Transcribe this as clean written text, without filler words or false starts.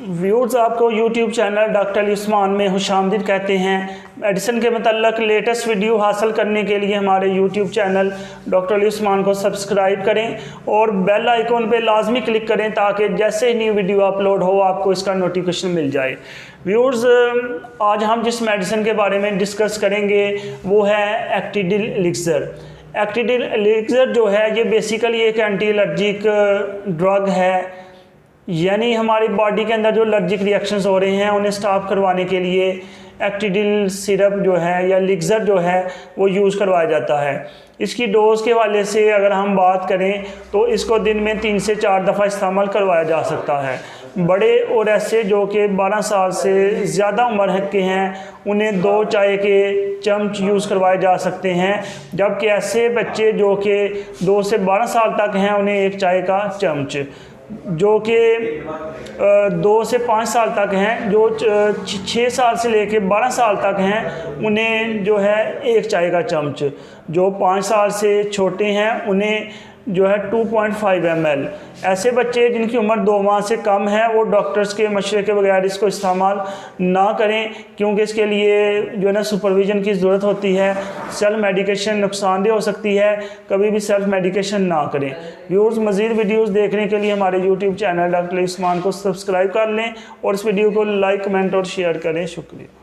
Viewers, आपको YouTube channel doctor Ali Usman में खुशामदीद कहते हैं। मेडिसिन के मतलब लेटेस्ट वीडियो हासिल करने के लिए हमारे YouTube channel doctor Ali Usman को सब्सक्राइब करें और बेल आइकॉन पे लाजमी क्लिक करें ताकि जैसे ही न्यू वीडियो अपलोड हो आपको इसका नोटिफिकेशन मिल जाए। व्यूअर्स, आज हम जिस मेडिसिन के बारे में डिस्कस करेंगे वो है एक्टिडिल एलिक्सर। एक्टिडिल एलिक्सर जो है ये बेसिकली एक एंटी एलर्जिक ड्रग है, यानी हमारी बॉडी के अंदर जो एलर्जिक रिएक्शंस हो रहे हैं उन्हें स्टॉप करवाने के लिए एक्टिडिल सिरप जो है या एलिक्सर जो है वो यूज़ करवाया जाता है। इसकी डोज़ के हवाले से अगर हम बात करें तो इसको दिन में 3 से 4 दफ़ा इस्तेमाल करवाया जा सकता है। बड़े और ऐसे जो कि 12 साल से ज़्यादा उम्र के हैं उन्हें 2 चाय के चम्मच यूज़ करवाए जा सकते हैं, जबकि ऐसे बच्चे जो कि 2 से 12 साल तक हैं उन्हें 1 चाय का चम्मच, जो कि 2 से 5 साल तक हैं, जो 6 साल से लेके 12 साल तक हैं उन्हें जो है 1 चाय का चम्मच, जो 5 साल से छोटे हैं उन्हें जो है 2.5 ml। ऐसे बच्चे जिनकी उम्र 2 माह से कम है वो डॉक्टर्स के मशवरे के बगैर इसको इस्तेमाल ना करें, क्योंकि इसके लिए जो है ना सुपरविज़न की ज़रूरत होती है। सेल्फ मेडिकेशन नुकसानदेह हो सकती है, कभी भी सेल्फ मेडिकेशन ना करें। व्यूअर्स, मज़ीद वीडियोज़ देखने के लिए हमारे YouTube channel doctor Ali Usman को सब्सक्राइब कर लें और इस वीडियो को लाइक, कमेंट और शेयर करें। शुक्रिया।